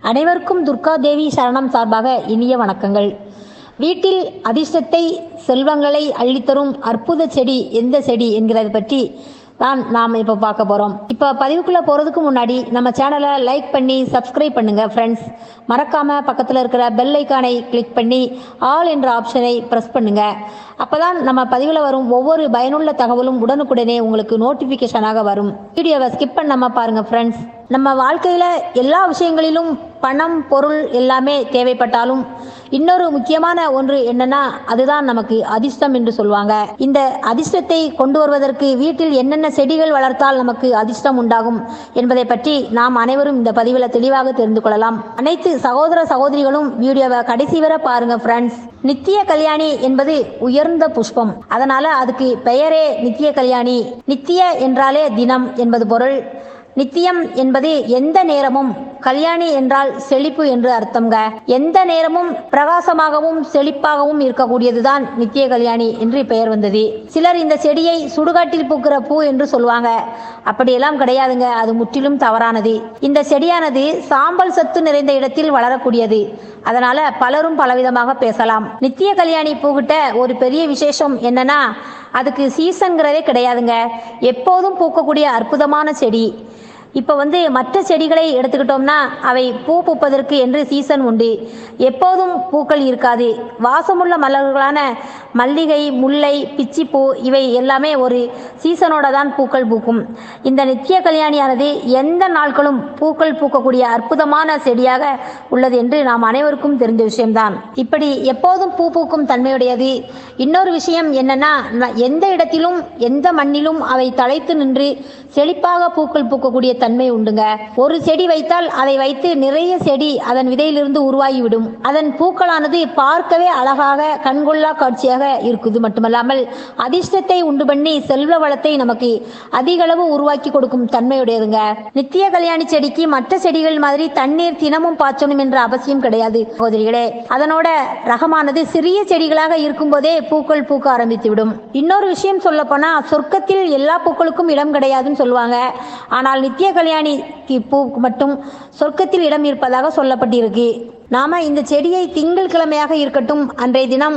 அனைவருக்கும் துர்கா தேவி சரணம் சார்பாக இனிய வணக்கங்கள். வீட்டில் அதிர்ஷ்டத்தை செல்வங்களை அள்ளித்தரும் அற்புத செடி எந்த செடி என்கிறத பற்றி தான் நாம் இப்போ பார்க்க போகிறோம். இப்போ பதிவுக்குள்ளே போகிறதுக்கு முன்னாடி நம்ம சேனலை லைக் பண்ணி சப்ஸ்கிரைப் பண்ணுங்கள் ஃப்ரெண்ட்ஸ். மறக்காமல் பக்கத்தில் இருக்கிற பெல் ஐக்கானை கிளிக் பண்ணி ஆல் என்ற ஆப்ஷனை ப்ரெஸ் பண்ணுங்கள். அப்போ தான் நம்ம பதிவில் வரும் ஒவ்வொரு பயனுள்ள தகவலும் உடனுக்குடனே உங்களுக்கு நோட்டிஃபிகேஷனாக வரும். வீடியோவை ஸ்கிப் பண்ணாமல் பாருங்கள் ஃப்ரெண்ட்ஸ். நம்ம வாழ்க்கையில் எல்லா விஷயங்களிலும் பணம் பொருள் எல்லாமே தேவைப்பட்டாலும் இன்னொரு முக்கியமான ஒன்று என்னன்னா அதுதான் நமக்கு அதிர்ஷ்டம் என்று சொல்லுவாங்க. இந்த அதிர்ஷ்டத்தை கொண்டு வருவதற்கு வீட்டில் என்னென்ன செடிகள் வளர்த்தால் நமக்கு அதிர்ஷ்டம் உண்டாகும் என்பதை பற்றி நாம் அனைவரும் இந்த பதிவில் தெளிவாக தெரிந்து கொள்ளலாம். அனைத்து சகோதர சகோதரிகளும் வீடியோவை கடைசி வரை பாருங்க ஃப்ரெண்ட்ஸ். நித்திய கல்யாணி என்பது உயர்ந்த புஷ்பம், அதனால அதுக்கு பெயரே நித்திய கல்யாணி. நித்திய என்றாலே தினம் என்பது பொருள். நித்தியம் என்பது எந்த நேரமும், கல்யாணி என்றால் செழிப்பு என்று அர்த்தம்ங்க. எந்த நேரமும் பிரகாசமாகவும் செழிப்பாகவும் இருக்கக்கூடியதுதான் நித்திய கல்யாணி என்று பெயர் வந்தது. சிலர் இந்த செடியை சுடுகாட்டில் பூக்கிற பூ என்று சொல்லுவாங்க. அப்படியெல்லாம் கிடையாதுங்க, அது முற்றிலும் தவறானது. இந்த செடியானது சாம்பல் சத்து நிறைந்த இடத்தில் வளரக்கூடியது. அதனால பலரும் பலவிதமாக பேசலாம். நித்திய கல்யாணி பூக்கிட்ட ஒரு பெரிய விசேஷம் என்னன்னா அதுக்கு சீசன்கிறதே கிடையாதுங்க. எப்போதும் பூக்கக்கூடிய அற்புதமான செடி. இப்போ மற்ற செடிகளை எடுத்துக்கிட்டோம்னா அவை பூ பூப்பதற்கு என்று சீசன் உண்டு. எப்போதும் பூக்கள் இருக்காது. வாசமுள்ள மலர்களான மல்லிகை, முல்லை, பிச்சிப்பூ இவை எல்லாமே ஒரு சீசனோட தான் பூக்கள் பூக்கும். இந்த நித்திய கல்யாணியானது எந்த நாட்களும் பூக்கள் பூக்கக்கூடிய அற்புதமான செடியாக உள்ளது என்று நாம் அனைவருக்கும் தெரிஞ்ச விஷயம்தான். இப்படி எப்போதும் பூ பூக்கும் தன்மையுடையது. இன்னொரு விஷயம் என்னன்னா, எந்த இடத்திலும் எந்த மண்ணிலும் அவை தழைத்து நின்று செழிப்பாக பூக்கள் பூக்கக்கூடிய தன்மை உண்டுங்க. ஒரு செடி வைத்தால் அதை வைத்து நிறைய செடி அதன் விதையிலிருந்து உருவாகிவிடும். அதன் பூக்களானது பார்க்கவே அழகாக கண்கொள்ளா காட்சியாக இருக்குது. மட்டுமல்லாமல் அதிர்ஷ்டத்தை உண்டு பண்ணி செல்வ வளத்தை நமக்கு அதிக அளவு உருவாக்கி கொடுக்கும் தன்மையுடையதுங்க. நித்திய கல்யாணி செடிக்கு மற்ற செடிகள் மாதிரி தண்ணீர் தினமும் பாய்ச்சணும் என்ற அவசியம் கிடையாது சகோதரிகளே. அதனோட ரகமானது சிறிய செடிகளாக இருக்கும் போதே பூக்கள் பூக்க ஆரம்பித்து விடும். இன்னொரு விஷயம் சொல்ல போனா, சொர்க்கத்தில் எல்லா பூக்களுக்கும் இடம் கிடையாதுன்னு சொல்லுவாங்க. ஆனால் நித்திய கல்யாணிக்கு பூ மட்டும் சொர்க்கத்தில் இடம் இருப்பதாக சொல்லப்பட்டிருக்கு. நாம இந்த செடியை திங்கள் கிழமையாக இருக்கட்டும் அன்றைய தினம்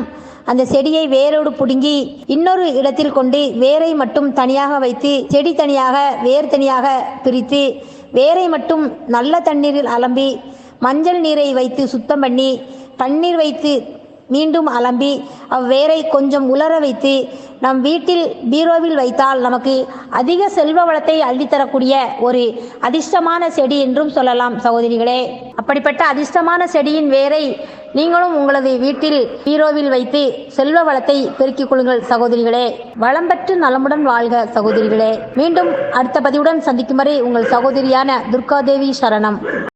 அந்த செடியை வேரோடு பிடுங்கி இன்னொரு இடத்தில் கொண்டு வேரை மட்டும் தனியாக வைத்து செடி தனியாக வேர் தனியாக பிரித்து வேரை மட்டும் நல்ல தண்ணீரில் அலம்பி மஞ்சள் நீரை வைத்து சுத்தம் பண்ணி தண்ணீர் வைத்து மீண்டும் அலம்பி அவ்வேரை கொஞ்சம் உலர வைத்து நம் வீட்டில் பீரோவில் வைத்தால் நமக்கு அதிக செல்வ வளத்தை அள்ளித்தரக்கூடிய ஒரு அதிர்ஷ்டமான செடி என்றும் சொல்லலாம் சகோதரிகளே. அப்படிப்பட்ட அதிர்ஷ்டமான செடியின் வேரை நீங்களும் உங்களது வீட்டில் பீரோவில் வைத்து செல்வ வளத்தை பெருக்கிக் கொள்ளுங்கள் சகோதரிகளே. வளம் பெற்று நலமுடன் வாழ்க சகோதரிகளே. மீண்டும் அடுத்த பதிவுடன் சந்திக்கும் வரை உங்கள் சகோதரியான துர்கா தேவி சரணம்.